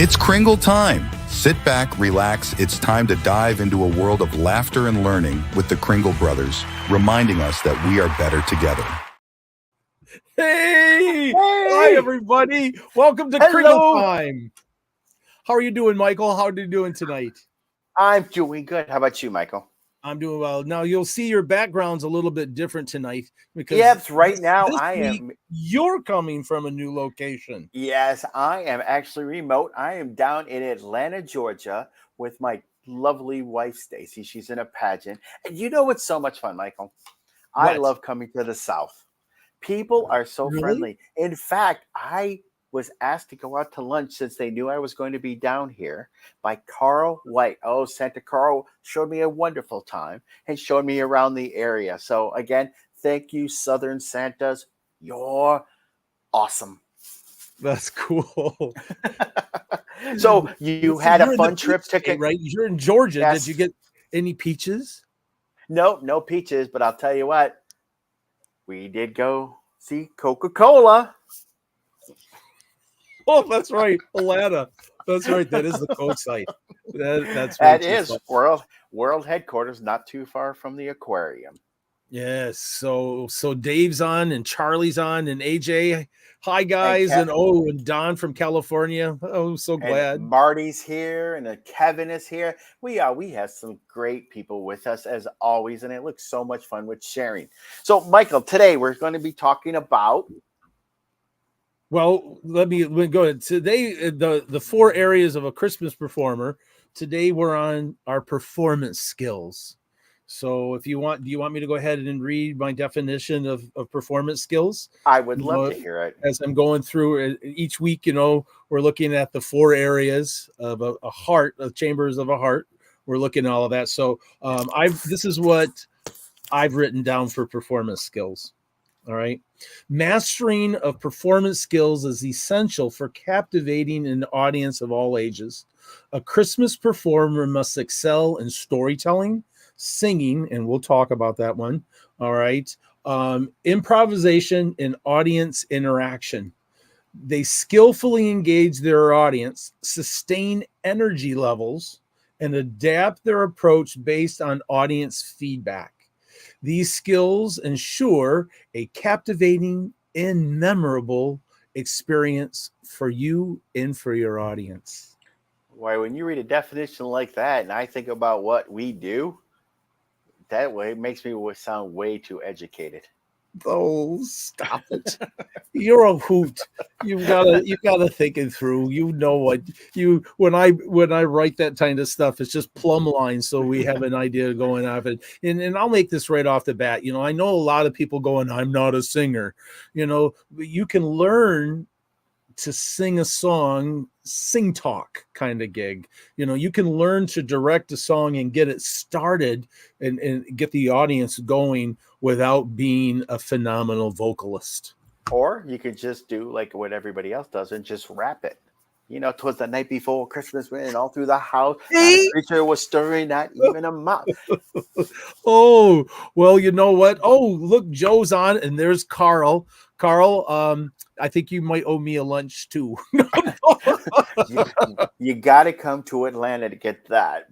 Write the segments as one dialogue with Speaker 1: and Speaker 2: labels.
Speaker 1: It's Kringle time. Sit back, relax. It's time to dive into a world of laughter and learning with the Kringle brothers, reminding us that we are better together.
Speaker 2: Hey! Hi, everybody. Welcome to Kringle time. How are you doing, Michael? How are you doing tonight?
Speaker 3: I'm doing good. How about you, Michael?
Speaker 2: I'm doing well. Now, you'll see your background's a little bit different tonight because you're coming from a new location.
Speaker 3: Yes, I am actually remote. I am down in Atlanta, Georgia with my lovely wife, Stacy. She's in a pageant. And you know what's so much fun, Michael? I love coming to the South. People are so friendly. In fact, I was asked to go out to lunch since they knew I was going to be down here by Carl White. Oh, Santa Carl showed me a wonderful time and showed me around the area. So again, thank you, Southern Santas. You're awesome.
Speaker 2: That's cool.
Speaker 3: So you had a fun trip to
Speaker 2: right? You're in Georgia. Yes. Did you get any peaches?
Speaker 3: No peaches, but I'll tell you what, we did go see Coca-Cola.
Speaker 2: Oh, that's right, Atlanta. That's right. That is the Coke site.
Speaker 3: That is world headquarters, not too far from the aquarium.
Speaker 2: Yes. So Dave's on and Charlie's on and AJ. Hi guys, and Don from California. Oh, so glad.
Speaker 3: And Marty's here and Kevin is here. We have some great people with us as always, and it looks so much fun with sharing. So, Michael, today we're going to be talking about.
Speaker 2: Well, let me go ahead. Today, the 4 areas of a Christmas performer. Today, we're on our performance skills. So, do you want me to go ahead and read my definition of performance skills?
Speaker 3: I would love to hear it.
Speaker 2: As I'm going through each week, we're looking at the 4 areas of a heart, the chambers of a heart. We're looking at all of that. So, this is what I've written down for performance skills. All right. Mastering of performance skills is essential for captivating an audience of all ages. A Christmas performer must excel in storytelling, singing, and we'll talk about that one. All right. Improvisation and audience interaction. They skillfully engage their audience, sustain energy levels, and adapt their approach based on audience feedback. These skills ensure a captivating and memorable experience for you and for your audience.
Speaker 3: Why, when you read a definition like that and I think about what we do, that way it makes me sound way too educated.
Speaker 2: Oh, stop it. You're a hoot. You've got to think it through. When I write that kind of stuff, it's just plumb lines, so we have an idea going off it. And I'll make this right off the bat. I know a lot of people going, I'm not a singer. But you can learn to sing a song, sing talk kind of gig. You can learn to direct a song and get it started and get the audience going without being a phenomenal vocalist.
Speaker 3: Or you could just do like what everybody else does and just rap it. 'Twas the night before Christmas, and all through the house, not a creature was stirring, not even a mouse.
Speaker 2: Oh, well, you know what? Oh, look, Joe's on, and there's Carl. Carl, I think you might owe me a lunch too.
Speaker 3: you got to come to Atlanta to get that.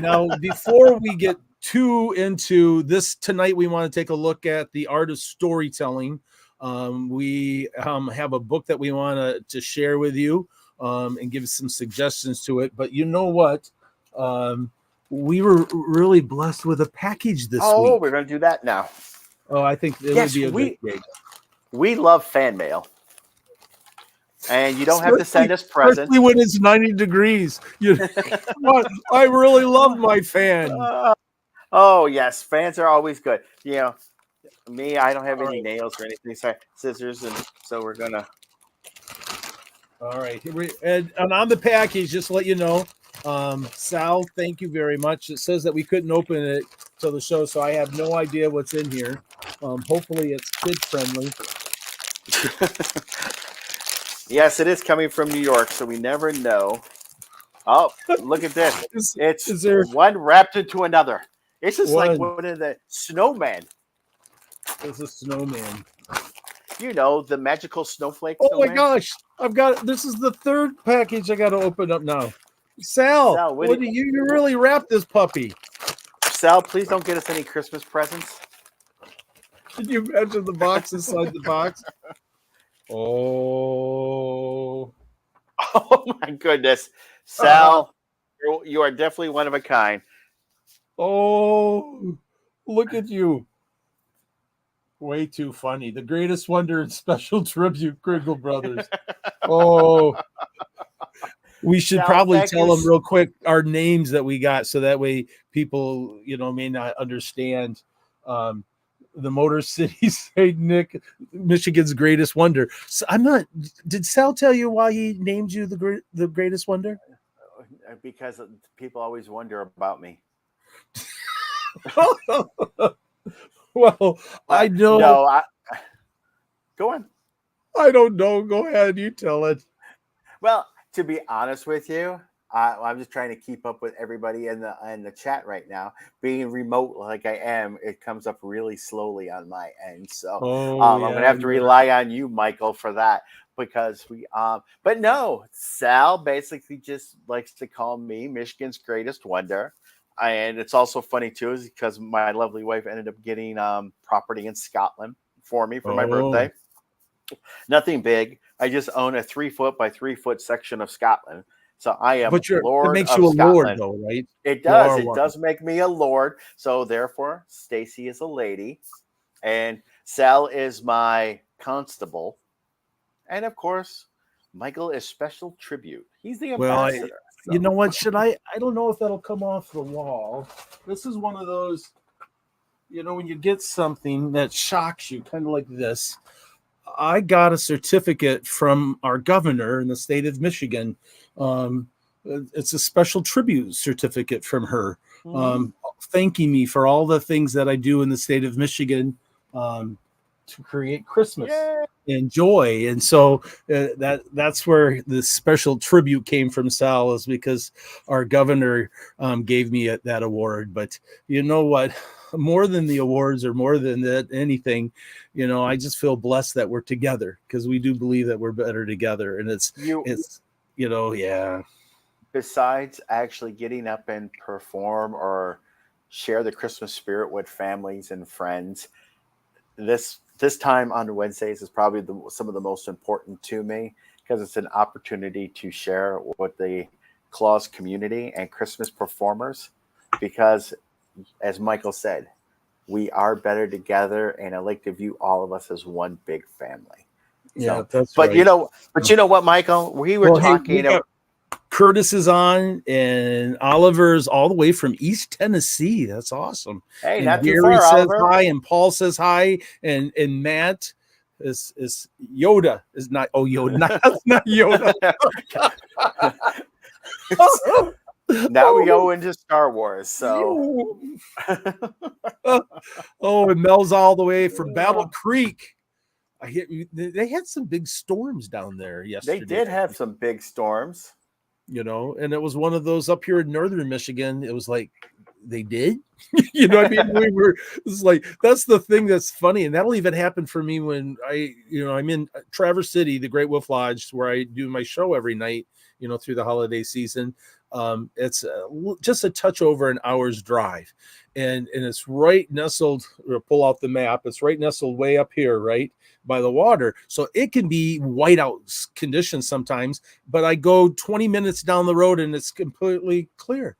Speaker 2: Now, before we get too into this tonight, we want to take a look at the art of storytelling. We have a book that we want to share with you and give some suggestions to it. But you know what? We were really blessed with a package this week.
Speaker 3: Oh, we're going to do that now.
Speaker 2: Oh, I think it would be a good gig.
Speaker 3: We love fan mail. And you don't have to send us presents.
Speaker 2: Especially when it's 90 degrees. I really love my fan.
Speaker 3: Oh, yes. Fans are always good. Me, I don't have any nails or anything. So scissors, and so we're going to.
Speaker 2: All right. And on the package, just to let you know, Sal, thank you very much. It says that we couldn't open it till the show, so I have no idea what's in here. Hopefully it's kid-friendly.
Speaker 3: Yes, it is coming from New York, so we never know. Oh, look at this. It's one wrapped into another. It's just like one of the snowmen.
Speaker 2: It's a snowman.
Speaker 3: the magical snowflake.
Speaker 2: Oh my
Speaker 3: snowman.
Speaker 2: gosh. This is the third package I got to open up now. Sal, what do you really wrap this puppy?
Speaker 3: Sal, please don't get us any Christmas presents.
Speaker 2: Can you imagine the box inside the box? Oh.
Speaker 3: Oh my goodness. Sal, you are definitely one of a kind.
Speaker 2: Oh, look at you. Way too funny. The greatest wonder and special tribute, Kringle Brothers. Oh. We should probably tell them real quick our names that we got, so that way people, may not understand. The Motor City St. Nick, Michigan's greatest wonder. So did Sal tell you why he named you the greatest wonder?
Speaker 3: Because people always wonder about me.
Speaker 2: Well, I know.
Speaker 3: No, go on.
Speaker 2: I don't know. Go ahead. You tell it.
Speaker 3: Well, to be honest with you, I'm just trying to keep up with everybody in the chat right now. Being remote like I am, it comes up really slowly on my end. So I'm going to have to rely on you, Michael, for that. Because but no, Sal basically just likes to call me Michigan's greatest wonder. And it's also funny too, is because my lovely wife ended up getting property in Scotland for me for my birthday. Nothing big. I just own a 3-foot by 3-foot section of Scotland. So I am Lord. It makes you a Lord, though, right? It does. It does make me a Lord. So therefore, Stacy is a lady, and Sal is my constable, and of course, Michael is special tribute. He's the ambassador.
Speaker 2: So. You know what? I don't know if that'll come off the wall. This is one of those, when you get something that shocks you, kind of like this. I got a certificate from our governor in the state of Michigan. It's a special tribute certificate from her, thanking me for all the things that I do in the state of Michigan to create Christmas and joy. And so that's where the special tribute came from, Sal, is because our governor gave me that award. But you know what? More than the awards or more than that, anything, I just feel blessed that we're together, because we do believe that we're better together. And it's
Speaker 3: Besides actually getting up and perform or share the Christmas spirit with families and friends, this time on Wednesdays is probably some of the most important to me, because it's an opportunity to share with the Claus community and Christmas performers, because as Michael said, we are better together, and I like to view all of us as one big family.
Speaker 2: Yeah, that's right.
Speaker 3: You know what, Michael? We were talking about
Speaker 2: Curtis is on, and Oliver's all the way from East Tennessee. That's awesome.
Speaker 3: Hey,
Speaker 2: and
Speaker 3: not
Speaker 2: Gary
Speaker 3: too far,
Speaker 2: says
Speaker 3: Oliver.
Speaker 2: Hi, and Paul says hi, and Matt is Yoda is not. Oh, Yoda, not Yoda.
Speaker 3: Now we go into Star Wars. So,
Speaker 2: and Mel's all the way from Battle Creek. I hear they had some big storms down there yesterday.
Speaker 3: They did have some big storms,
Speaker 2: and it was one of those up here in northern Michigan. It was like they did, what I mean? It's like, that's the thing that's funny, and that'll even happen for me when I'm in Traverse City, the Great Wolf Lodge, where I do my show every night, through the holiday season. It's just a touch over an hour's drive, and it's right nestled. Pull out the map. It's right nestled way up here, right by the water. So it can be whiteout conditions sometimes, but I go 20 minutes down the road and it's completely clear.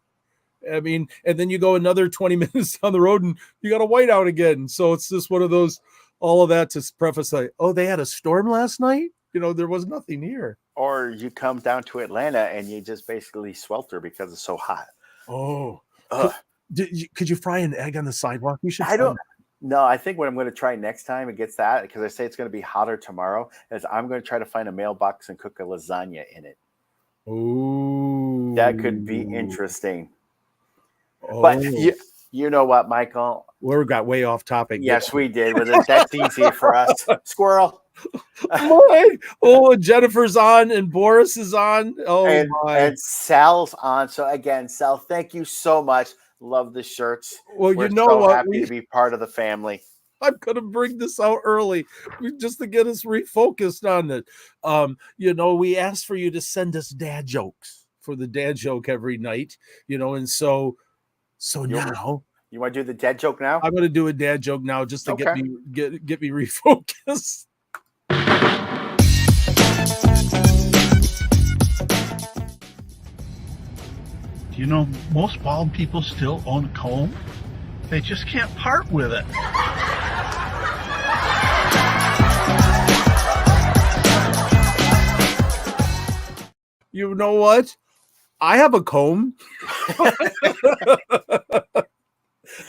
Speaker 2: I mean, and then you go another 20 minutes down the road and you got a whiteout again. So it's just one of those, all of that to preface like, oh, they had a storm last night. There was nothing here.
Speaker 3: Or you come down to Atlanta and you just basically swelter because it's so hot.
Speaker 2: Oh, could you fry an egg on the sidewalk? You should.
Speaker 3: No, I think what I'm going to try next time it gets that, because I say it's going to be hotter tomorrow, is I'm going to try to find a mailbox and cook a lasagna in it.
Speaker 2: Oh,
Speaker 3: that could be interesting. But you know what, Michael?
Speaker 2: We got way off topic.
Speaker 3: Yes, we did. But that's easy for us. Squirrel.
Speaker 2: Jennifer's on and Boris is on.
Speaker 3: And Sal's on. So again, Sal, thank you so much. Love the shirts.
Speaker 2: Well,
Speaker 3: We're so happy to be part of the family.
Speaker 2: I'm going to bring this out early just to get us refocused on it. We asked for you to send us dad jokes for the dad joke every night, and so now
Speaker 3: you want to do the dad joke now?
Speaker 2: I'm going to do a dad joke now just to
Speaker 3: Okay.
Speaker 2: get me refocused.
Speaker 4: Do you know most bald people still own a comb? They just can't part with it.
Speaker 2: You know what? I have a comb.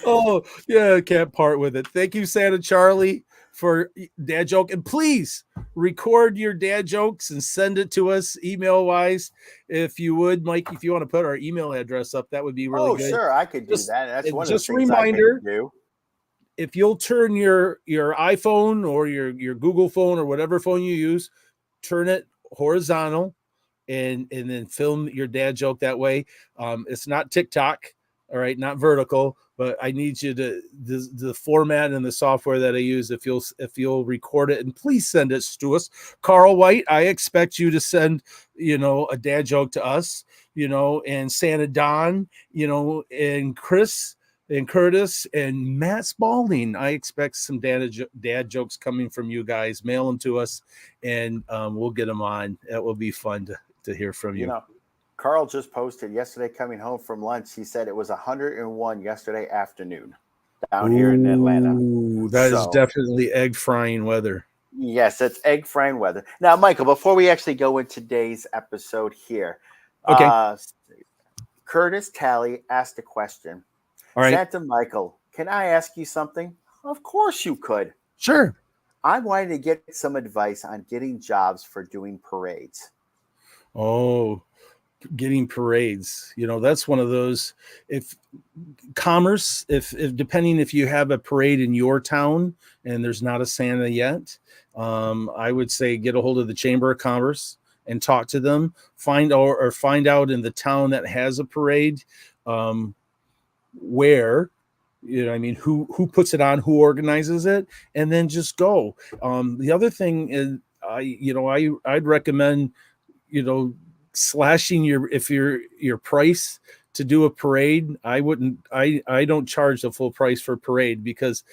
Speaker 2: Oh, yeah, can't part with it. Thank you, Santa Charlie, for dad joke. And please record your dad jokes and send it to us email wise. If you would, Mike, if you want to put our email address up, that would be really good.
Speaker 3: Sure, I could do that. That's one of the
Speaker 2: just
Speaker 3: things
Speaker 2: reminder,
Speaker 3: I can do.
Speaker 2: If you'll turn your iPhone or your Google phone or whatever phone you use, turn it horizontal and then film your dad joke that way. It's not TikTok, all right, not vertical, but I need you to the format and the software that I use. If you'll record it and please send it to us. Carl White, I expect you to send a dad joke to us, and Santa Don, and Chris and Curtis and Matt Spalding. I expect some dad jokes coming from you guys. Mail them to us, and we'll get them on. That will be fun to hear from you.
Speaker 3: Carl just posted yesterday coming home from lunch. He said it was 101 yesterday afternoon down here in Atlanta.
Speaker 2: That is definitely egg frying weather.
Speaker 3: Yes, it's egg frying weather. Now, Michael, before we actually go into today's episode here,
Speaker 2: okay.
Speaker 3: Curtis Talley asked a question.
Speaker 2: All right.
Speaker 3: Santa Michael, can I ask you something? Of course you could.
Speaker 2: Sure.
Speaker 3: I wanted to get some advice on getting jobs for doing parades.
Speaker 2: Oh, getting parades. That's one of those. If depending if you have a parade in your town and there's not a Santa yet, I would say get a hold of the Chamber of Commerce and talk to them. Find out in the town that has a parade, where who puts it on, who organizes it, and then just go. The other thing is I'd recommend slashing your price to do a parade. I don't charge the full price for a parade because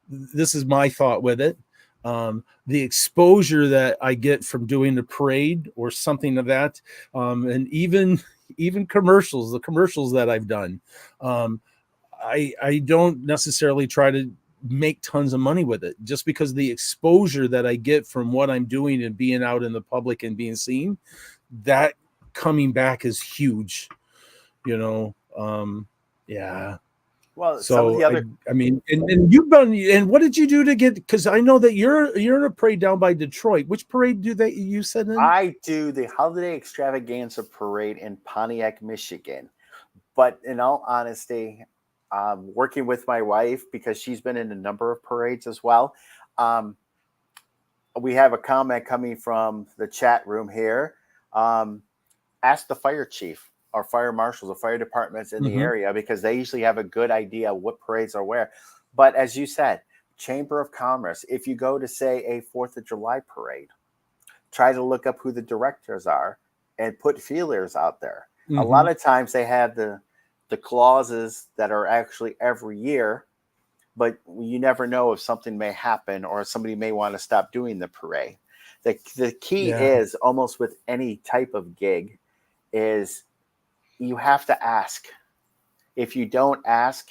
Speaker 2: this is my thought with it. The exposure that I get from doing a parade or something of that, and even the commercials that I've done, I don't necessarily try to make tons of money with it, just because the exposure that I get from what I'm doing and being out in the public and being seen, that coming back is huge, yeah.
Speaker 3: Well,
Speaker 2: so
Speaker 3: some of the other,
Speaker 2: and you've done, and what did you do to get, because I know that you're in a parade down by Detroit. Which parade you said in?
Speaker 3: I do the Holiday Extravaganza Parade in Pontiac, Michigan. But in all honesty, working with my wife, because she's been in a number of parades as well, we have a comment coming from the chat room here. Ask the fire chief or fire marshals or fire departments in the area, because they usually have a good idea what parades are where. But as you said, Chamber of Commerce, if you go to, say, a 4th of July parade, try to look up who the directors are and put feelers out there. A lot of times they have the clauses that are actually every year, but you never know if something may happen or somebody may want to stop doing the parade. The key is, almost with any type of gig, is you have to ask. If you don't ask,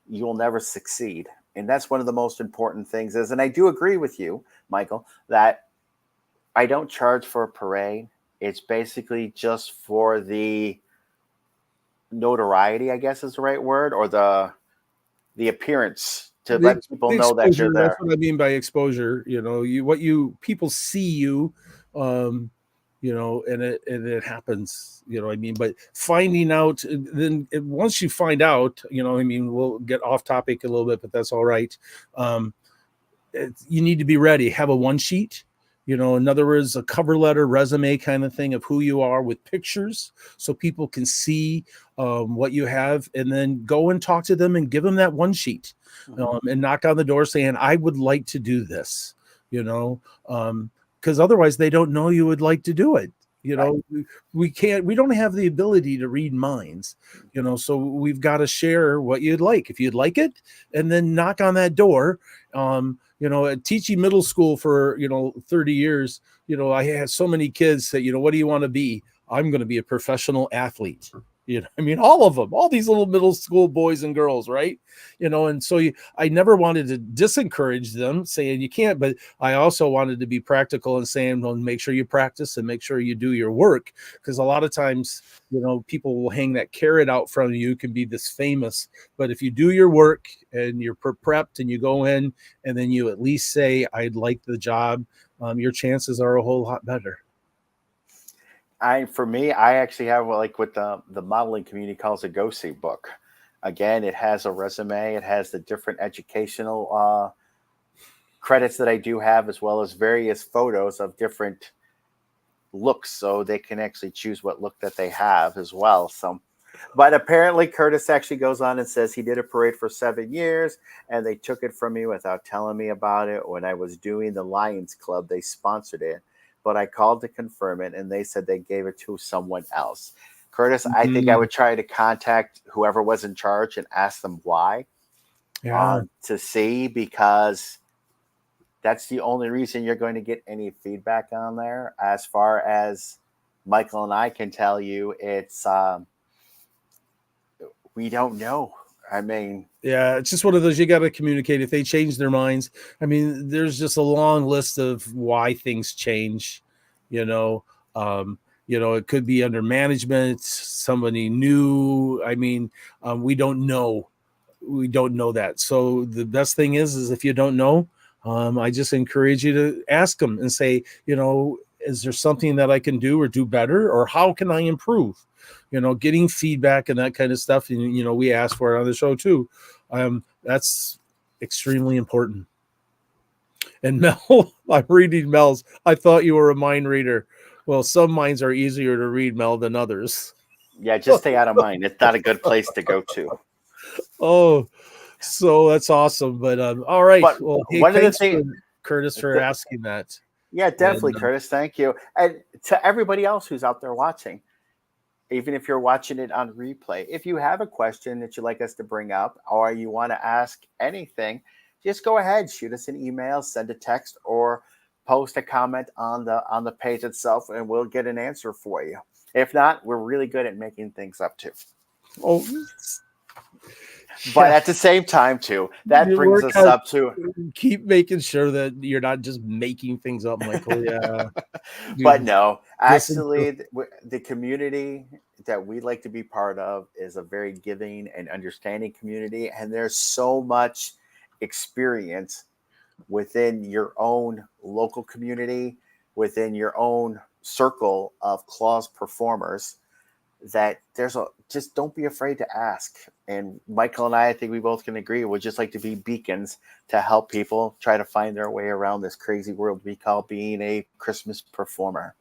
Speaker 3: you'll never succeed. And that's one of the most important things is, and I do agree with you, Michael, that I don't charge for a parade. It's basically just for the notoriety, I guess is the right word, or the appearance, to let people know that you're there.
Speaker 2: That's what I mean by exposure. People see you, and it happens. But finding out, then once you find out, we'll get off topic a little bit, but that's all right. You need to be ready. Have a one sheet. In other words, a cover letter, resume kind of thing of who you are with pictures so people can see what you have, and then go and talk to them and give them that one sheet, and knock on the door saying, I would like to do this, because otherwise they don't know you would like to do it. We don't have the ability to read minds, so we've got to share what you'd like, if you'd like it, and then knock on that door. At teaching middle school for 30 years, I had so many kids say, what do you want to be? I'm going to be a professional athlete. All of them, all these little middle school boys and girls, right? And so I never wanted to disencourage them saying you can't, but I also wanted to be practical and saying, well, make sure you practice and make sure you do your work. Because a lot of times, people will hang that carrot out front of you, can be this famous, but if you do your work and you're prepped and you go in and then you at least say, I'd like the job, your chances are a whole lot better.
Speaker 3: For me, I actually have what the modeling community calls a go-see book. Again, it has a resume. It has the different educational credits that I do have, as well as various photos of different looks, so they can actually choose what look that they have as well. So, but apparently Curtis actually goes on and says he did a parade for 7 years, and they took it from me without telling me about it. When I was doing the Lions Club, they sponsored it. But I called to confirm it, and they said they gave it to someone else. Curtis, I think I would try to contact whoever was in charge and ask them why, to see, because that's the only reason you're going to get any feedback on there. As far as Michael and I can tell you, it's we don't know.
Speaker 2: It's just one of those, you got to communicate. If they change their minds, there's just a long list of why things change. It could be under management, somebody new. We don't know. We don't know that. So the best thing is if you don't know, I just encourage you to ask them and say, is there something that I can do or do better, or how can I improve? Getting feedback and that kind of stuff. And, we ask for it on the show too. That's extremely important. And Mel, I'm reading Mel's. I thought you were a mind reader. Well, some minds are easier to read, Mel, than others.
Speaker 3: Yeah, just stay out of mine. It's not a good place to go to.
Speaker 2: Oh, so that's awesome. But all right.
Speaker 3: But
Speaker 2: well, hey,
Speaker 3: one of the
Speaker 2: things, Curtis, for asking that.
Speaker 3: Yeah, definitely, Curtis. Thank you. And to everybody else who's out there watching, even if you're watching it on replay, if you have a question that you'd like us to bring up, or you want to ask anything, just go ahead, shoot us an email, send a text, or post a comment on the page itself, and we'll get an answer for you. If not, we're really good at making things up too.
Speaker 2: Oh,
Speaker 3: but at the same time too, that brings us up to
Speaker 2: keep making sure that you're not just making things up, Michael. Yeah.
Speaker 3: But no, actually, the community that we like to be part of is a very giving and understanding community, and there's so much experience within your own local community, within your own circle of Claws performers, that just don't be afraid to ask. And Michael and I think we both can agree, we'd just like to be beacons to help people try to find their way around this crazy world we call being a Christmas performer.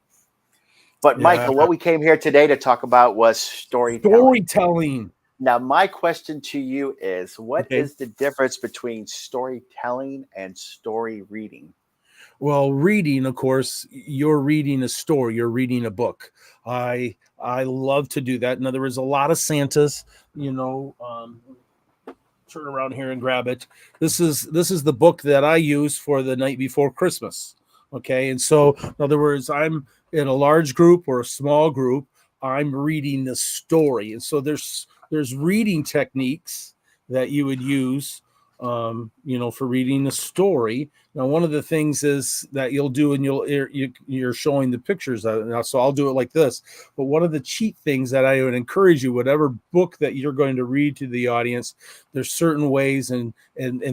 Speaker 3: But Michael, what we came here today to talk about was storytelling. Now, my question to you is, what is the difference between storytelling and story reading?
Speaker 2: Well, reading, of course, you're reading a story, you're reading a book. I love to do that. In other words, a lot of Santas, turn around here and grab it. This is the book that I use for the night before Christmas. Okay. And so, in other words, I'm in a large group or a small group, I'm reading the story. And so there's reading techniques that you would use, for reading the story. Now, one of the things is that you'll do, and you're showing the pictures of it now, so I'll do it like this. But one of the cheat things that I would encourage you, whatever book that you're going to read to the audience, there's certain ways and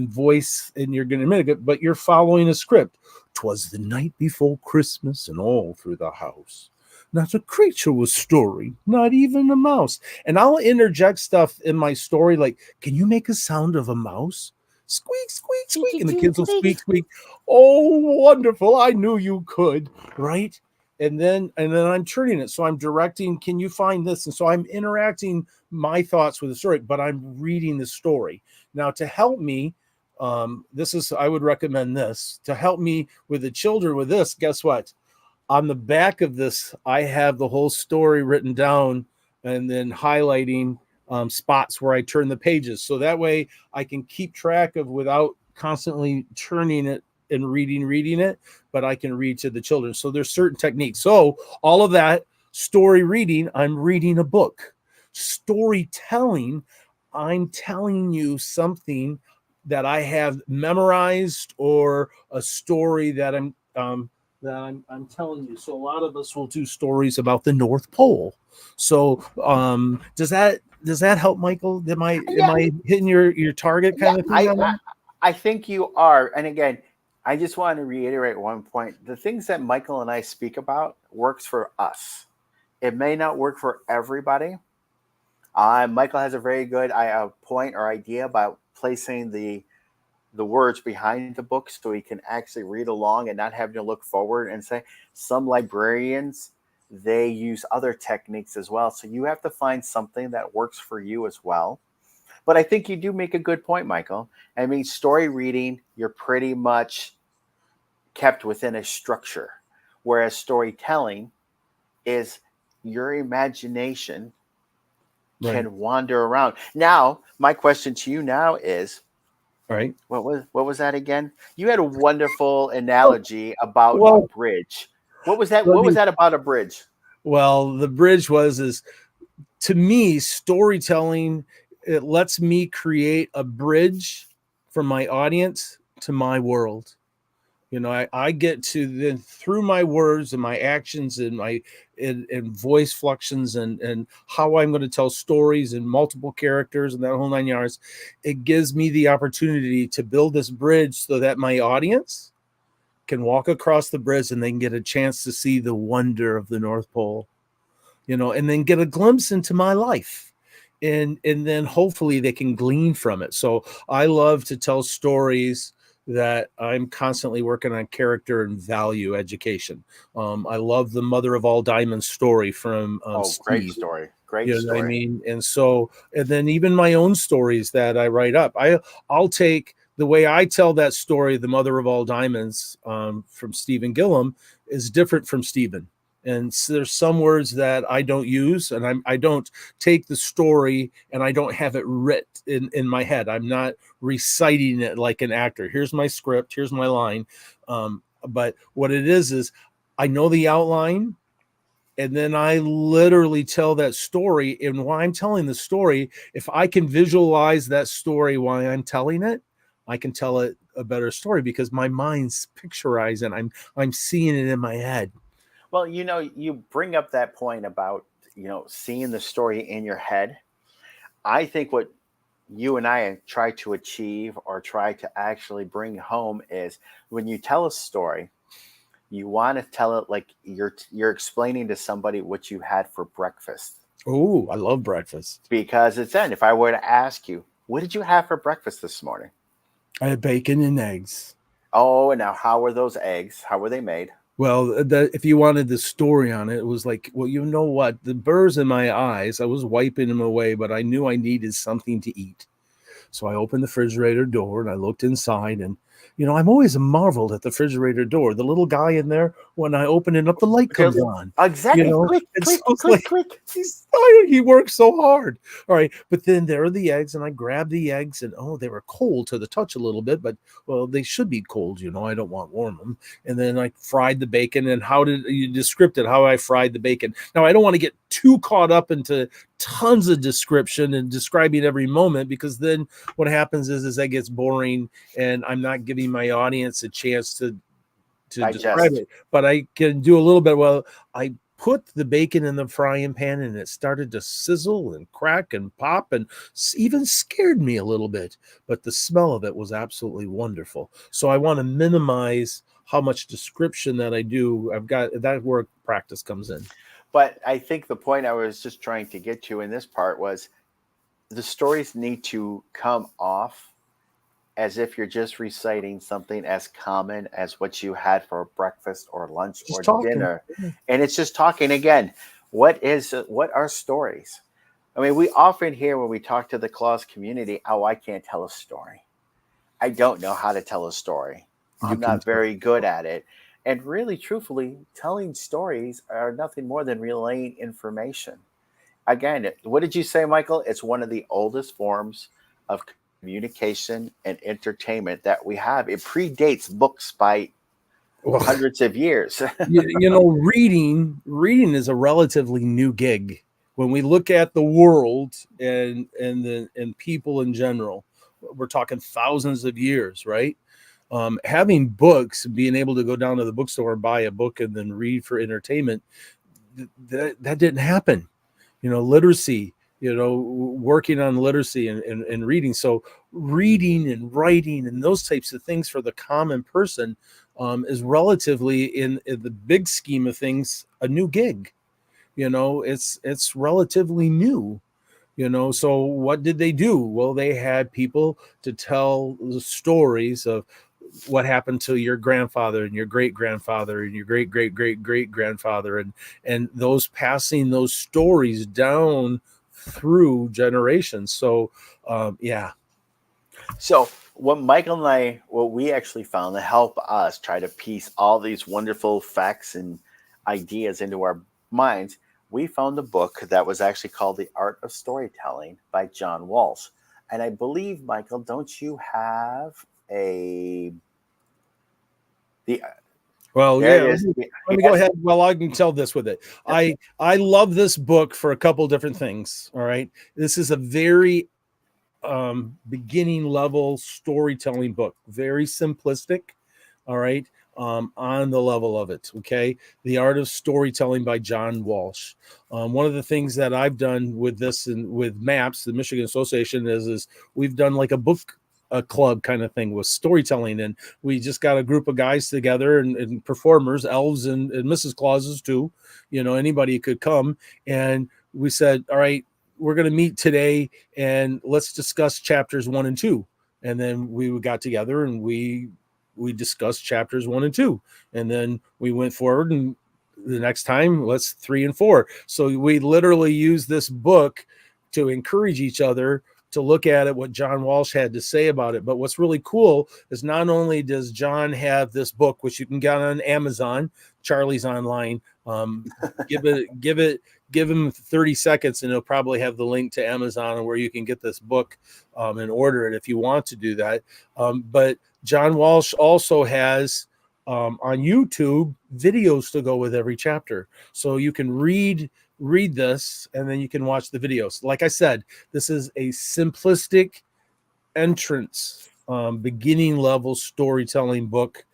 Speaker 2: voice, and you're going to admit it, but you're following a script. 'Twas the night before Christmas, and all through the house not a creature was stirring, not even a mouse. And I'll interject stuff in my story like, can you make a sound of a mouse? squeak, squeak, squeak, and the kids will squeak, squeak. Oh, wonderful! I knew you could, right? And then I'm turning it, so I'm directing. Can you find this? And so I'm interacting my thoughts with the story, but I'm reading the story now to help me. I would recommend this to help me with the children with this. Guess what? On the back of this, I have the whole story written down and then highlighting spots where I turn the pages. So that way I can keep track of without constantly turning it and reading it, but I can read to the children. So there's certain techniques. So all of that story reading, I'm reading a book. Storytelling, I'm telling you something that I have memorized or a story that I'm telling you. So a lot of us will do stories about the North Pole. So does that help, Michael? Am I hitting your target kind of thing?
Speaker 3: I think you are. And again, I just want to reiterate one point. The things that Michael and I speak about works for us. It may not work for everybody. Michael has a very good point or idea about placing the words behind the book so he can actually read along and not having to look forward and say. Some librarians, they use other techniques as well. So you have to find something that works for you as well. But I think you do make a good point, Michael. I mean, story reading, you're pretty much kept within a structure, whereas storytelling is your imagination can wander around. Now, my question to you now is,
Speaker 2: all right,
Speaker 3: what was that again? You had a wonderful analogy about a bridge. What was that? What was that about a bridge?
Speaker 2: Well, the bridge is to me, storytelling, it lets me create a bridge from my audience to my world. You know, I get to then through my words and my actions and my and voice fluxions and how I'm going to tell stories and multiple characters and that whole 9 yards. It gives me the opportunity to build this bridge so that my audience can walk across the bridge and they can get a chance to see the wonder of the North Pole, you know, and then get a glimpse into my life. And then hopefully they can glean from it. So I love to tell stories that I'm constantly working on character and value education. I love the Mother of All Diamonds story from Steve.
Speaker 3: Great story. Great story.
Speaker 2: What I mean? And so, and then even my own stories that I write up, I'll take the way I tell that story, the Mother of All Diamonds from Stephen Gillam is different from Stephen. And so there's some words that I don't use, and I don't take the story and I don't have it written in my head. I'm not reciting it like an actor. Here's my script. Here's my line. But what it is I know the outline, and then I literally tell that story. And while I'm telling the story, if I can visualize that story while I'm telling it, I can tell it a better story because my mind's picturizing. I'm seeing it in my head.
Speaker 3: Well, you know, you bring up that point about, you know, seeing the story in your head. I think what you and I try to achieve or try to actually bring home is when you tell a story, you want to tell it like you're explaining to somebody what you had for breakfast.
Speaker 2: Oh, I love breakfast.
Speaker 3: Because it's then if I were to ask you, what did you have for breakfast this morning?
Speaker 2: I had bacon and eggs.
Speaker 3: Oh, and now how were those eggs? How were they made?
Speaker 2: Well, if you wanted the story on it, it was like, well, you know what? The burrs in my eyes, I was wiping them away, but I knew I needed something to eat. So I opened the refrigerator door and I looked inside and, you know, I'm always marveled at the refrigerator door. The little guy in there, when I open it up, the light comes on.
Speaker 3: Exactly.
Speaker 2: You know?
Speaker 3: Click.
Speaker 2: He works so hard. All right. But then there are the eggs and I grabbed the eggs and, they were cold to the touch a little bit, but well, they should be cold. You know, I don't want warm them. And then I fried the bacon. And how did you describe it, how I fried the bacon? Now, I don't want to get too caught up into tons of description and describing every moment, because then what happens is that gets boring and I'm not giving my audience a chance to describe it. But I can do a little bit. Well, I put the bacon in the frying pan and it started to sizzle and crack and pop and even scared me a little bit, but the smell of it was absolutely wonderful. So I want to minimize how much description that I do. I've got that where practice comes in.
Speaker 3: But I think the point I was just trying to get to in this part was the stories need to come off as if you're just reciting something as common as what you had for breakfast or lunch
Speaker 2: Just
Speaker 3: or
Speaker 2: talking.
Speaker 3: dinner. And it's just talking again. What are stories? I mean, we often hear when we talk to the Claus community, oh, I can't tell a story. I don't know how to tell a story.
Speaker 2: You
Speaker 3: I'm
Speaker 2: can
Speaker 3: not very good at it. And really, truthfully, telling stories are nothing more than relaying information. Again, what did you say, Michael? It's one of the oldest forms of communication and entertainment that we have. It predates books by
Speaker 2: Well,
Speaker 3: hundreds of years.
Speaker 2: reading is a relatively new gig. When we look at the world and people in general, we're talking thousands of years, right? Having books, being able to go down to the bookstore and buy a book and then read for entertainment, that didn't happen. Literacy, working on literacy and reading. So reading and writing and those types of things for the common person is relatively in the big scheme of things a new gig. It's relatively new. So what did they do? Well, they had people to tell the stories of what happened to your grandfather and your great grandfather and your great great great great grandfather, and those passing those stories down through generations. So yeah.
Speaker 3: So what we actually found to help us try to piece all these wonderful facts and ideas into our minds, we found a book that was actually called The Art of Storytelling by John Walsh. And I believe, Michael, don't you have
Speaker 2: Well,
Speaker 3: there
Speaker 2: yeah.
Speaker 3: it is.
Speaker 2: Let me go ahead. Well, I can tell this with it. I love this book for a couple different things. All right, this is a very beginning level storytelling book, very simplistic. All right, on the level of it. Okay, The Art of Storytelling by John Walsh. One of the things that I've done with this and with MAPS, the Michigan Association, is we've done like a club kind of thing with storytelling, and we just got a group of guys together and performers, elves and Mrs. Clauses too. Anybody could come, and we said, all right, we're going to meet today and let's discuss chapters 1 and 2. And then we got together and we discussed chapters 1 and 2, and then we went forward, and the next time let's 3 and 4. So we literally use this book to encourage each other to look at it, what John Walsh had to say about it. But what's really cool is not only does John have this book, which you can get on Amazon, Charlie's online, give him 30 seconds and he'll probably have the link to Amazon where you can get this book and order it if you want to do that. But John Walsh also has on YouTube videos to go with every chapter. So you can read this and then you can watch the videos. Like I said, this is a simplistic entrance, beginning level storytelling book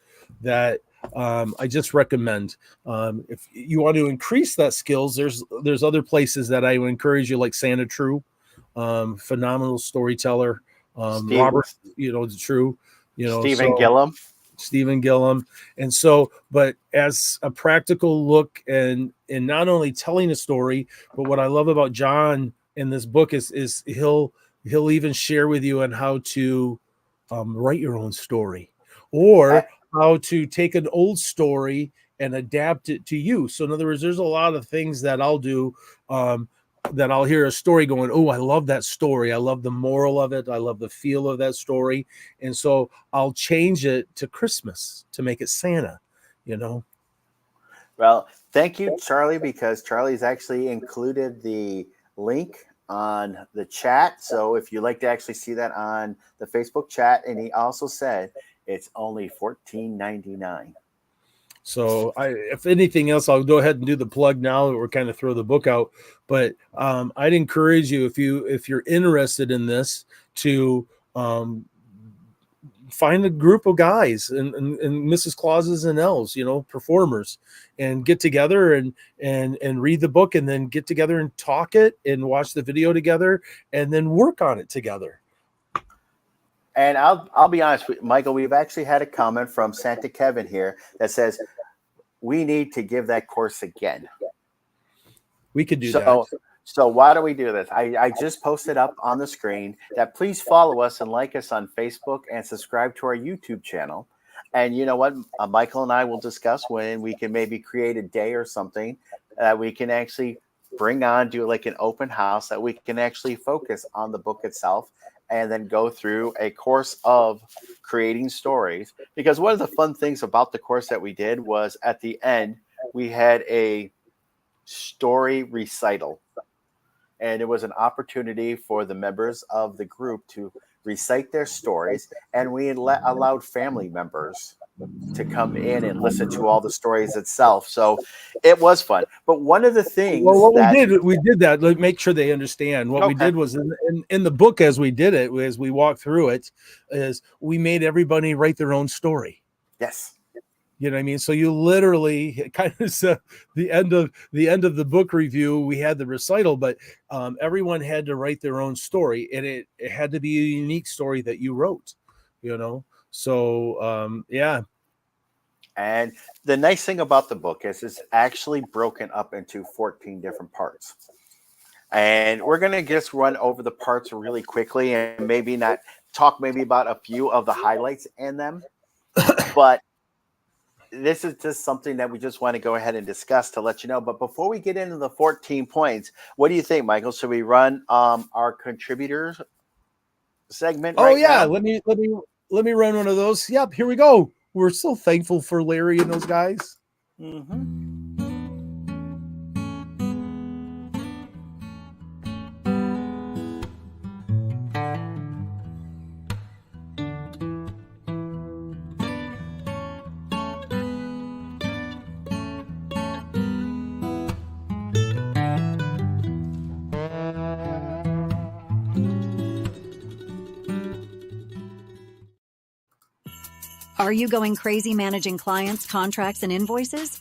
Speaker 2: that I just recommend. If you want to increase that skills, there's other places that I would encourage you, like Santa True, phenomenal storyteller. Robert, True, Stephen Gillum. And so, but as a practical look and not only telling a story, but what I love about John in this book is he'll even share with you on how to write your own story, or how to take an old story and adapt it to you. So in other words, there's a lot of things that I'll do that I'll hear a story going, oh, I love that story. I love the moral of it. I love the feel of that story. And so I'll change it to Christmas to make it Santa,
Speaker 3: Well, thank you, Charlie, because Charlie's actually included the link on the chat. So if you'd like to actually see that on the Facebook chat, and he also said it's only $14.99.
Speaker 2: So if anything else, I'll go ahead and do the plug now that we're kind of throw the book out. But I'd encourage you, if you're interested in this, to find a group of guys and Mrs. Clauses and elves, performers, and get together and read the book, and then get together and talk it and watch the video together and then work on it together.
Speaker 3: And I'll be honest with Michael, we've actually had a comment from Santa Kevin here that says we need to give that course again.
Speaker 2: We could do that.
Speaker 3: So why do we do this? I just posted up on the screen that please follow us and like us on Facebook and subscribe to our YouTube channel. And you know what? Michael and I will discuss when we can maybe create a day or something that we can actually bring on, do like an open house that we can actually focus on the book itself and then go through a course of creating stories. Because one of the fun things about the course that we did was at the end, we had a story recital. And it was an opportunity for the members of the group to recite their stories. And we allowed family members to come in and listen to all the stories itself. So it was fun. But one of the things
Speaker 2: we did that. Like, make sure they understand what we did was in the book as we did it, as we walked through it, is we made everybody write their own story.
Speaker 3: Yes.
Speaker 2: You know what I mean? So you literally kind of the end of the book review, we had the recital, but everyone had to write their own story, and it had to be a unique story that you wrote, you know? So, yeah.
Speaker 3: And the nice thing about the book is it's actually broken up into 14 different parts. And we're going to just run over the parts really quickly and maybe not talk maybe about a few of the highlights in them, but this is just something that we just want to go ahead and discuss to let you know. But before we get into the 14 points, what do you think, Michael? Should we run our contributors segment?
Speaker 2: Oh,
Speaker 3: right
Speaker 2: yeah.
Speaker 3: now?
Speaker 2: Let me run one of those. Yep. Here we go. We're so thankful for Larry and those guys.
Speaker 3: Mm-hmm.
Speaker 5: Are you going crazy managing clients, contracts, and invoices?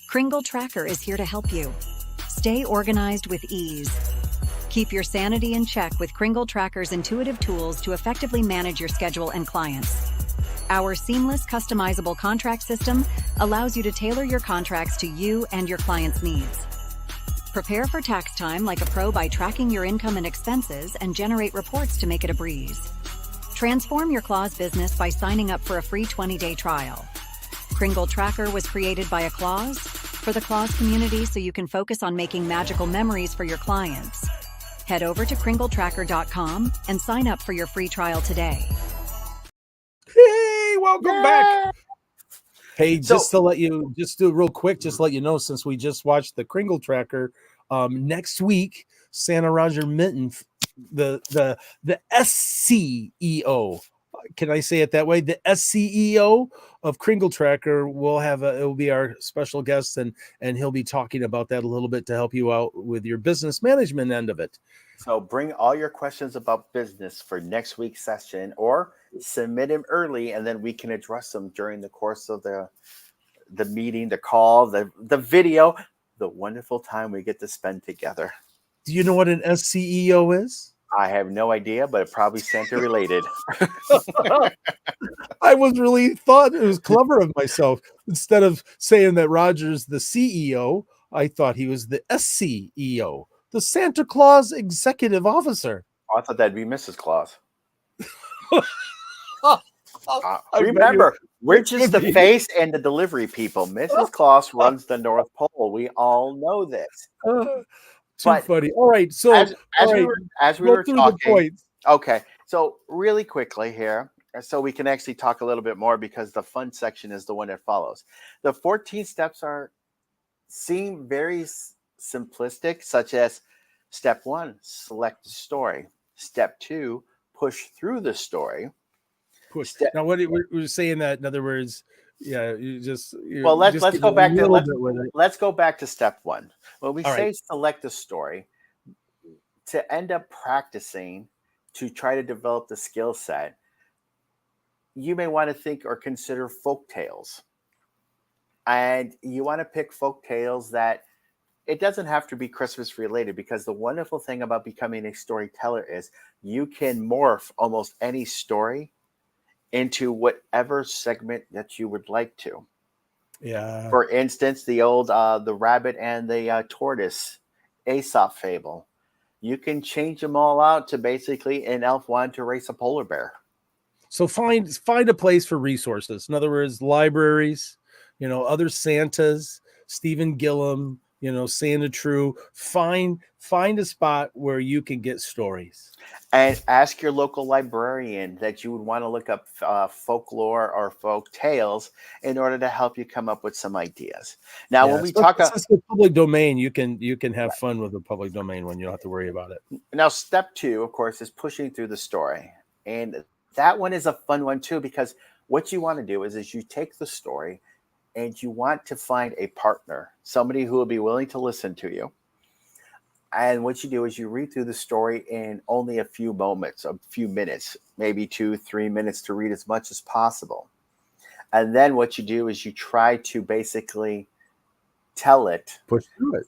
Speaker 5: Kringle Tracker is here to help you. Stay organized with ease. Keep your sanity in check with Kringle Tracker's intuitive tools to effectively manage your schedule and clients. Our seamless, customizable contract system allows you to tailor your contracts to you and your clients' needs. Prepare for tax time like a pro by tracking your income and expenses and generate reports to make it a breeze. Transform your Claws business by signing up for a free 20-day trial. Kringle Tracker was created by a Claws for the Claws community so you can focus on making magical memories for your clients. Head over to kringletracker.com and sign up for your free trial today.
Speaker 2: Hey, welcome back. Hey, just to let you know, since we just watched the Kringle Tracker, next week, Santa Roger Minton, the SCEO, can I say it that way? The SCEO of Kringle Tracker will be our special guest, and he'll be talking about that a little bit to help you out with your business management end of it.
Speaker 3: So bring all your questions about business for next week's session, or submit them early, and then we can address them during the course of the meeting, the call, the video, the wonderful time we get to spend together.
Speaker 2: Do you know what an SCEO is?
Speaker 3: I have no idea, but it probably Santa related.
Speaker 2: I really thought it was clever of myself. Instead of saying that Roger's the CEO, I thought he was the SCEO, the Santa Claus Executive Officer.
Speaker 3: I thought that'd be Mrs. Claus.
Speaker 2: Remember,
Speaker 3: we're just the face and the delivery people. Mrs. Claus runs the North Pole. We all know this.
Speaker 2: Too funny. All right. So
Speaker 3: as we were talking, okay. So really quickly here, so we can actually talk a little bit more, because the fun section is the one that follows. The 14 steps seem very simplistic, such as step 1, select the story. Step 2, push through the story.
Speaker 2: Now, what we're saying that, in other words, yeah, let's
Speaker 3: go back to step 1. When we say select a story, to end up practicing to try to develop the skill set, you may want to think or consider folk tales. And you want to pick folk tales that it doesn't have to be Christmas related, because the wonderful thing about becoming a storyteller is you can morph almost any story into whatever segment that you would like to.
Speaker 2: Yeah.
Speaker 3: For instance, the old the rabbit and the tortoise Aesop fable, you can change them all out to basically an elf wanting to race a polar bear.
Speaker 2: So find a place for resources. In other words, libraries, other Santas, Stephen Gillum, Santa True. Find a spot where you can get stories.
Speaker 3: And ask your local librarian that you would want to look up folklore or folk tales in order to help you come up with some ideas. Now, when we talk about
Speaker 2: the public domain, you can have fun with the public domain when you don't have to worry about it.
Speaker 3: Now, step 2, of course, is pushing through the story. And that one is a fun one too, because what you want to do is you take the story and you want to find a partner, somebody who will be willing to listen to you. And what you do is you read through the story in only a few minutes, maybe 2-3 minutes, to read as much as possible. And then what you do is you try to basically tell it.
Speaker 2: Push through it.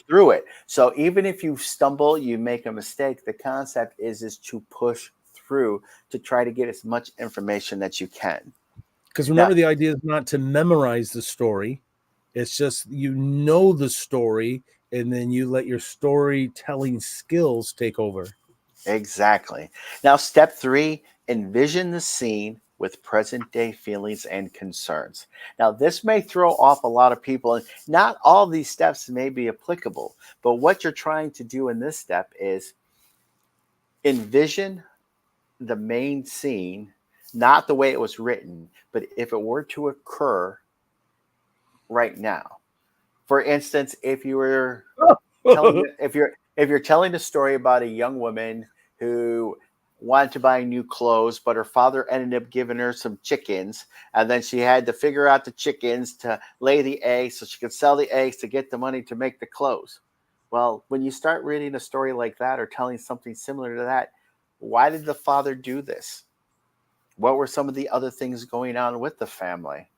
Speaker 3: Through it. So even if you stumble, you make a mistake, the concept is to push through to try to get as much information that you can.
Speaker 2: Because remember, the idea is not to memorize the story. It's just the story, and then you let your storytelling skills take over.
Speaker 3: Exactly. Now, step 3, envision the scene with present day feelings and concerns. Now, this may throw off a lot of people, and not all these steps may be applicable, but what you're trying to do in this step is envision the main scene, not the way it was written, but if it were to occur right now. For instance, if you were if you're telling a story about a young woman who wanted to buy new clothes, but her father ended up giving her some chickens, and then she had to figure out the chickens to lay the eggs so she could sell the eggs to get the money to make the clothes. Well, when you start reading a story like that or telling something similar to that, why did the father do this? What were some of the other things going on with the family?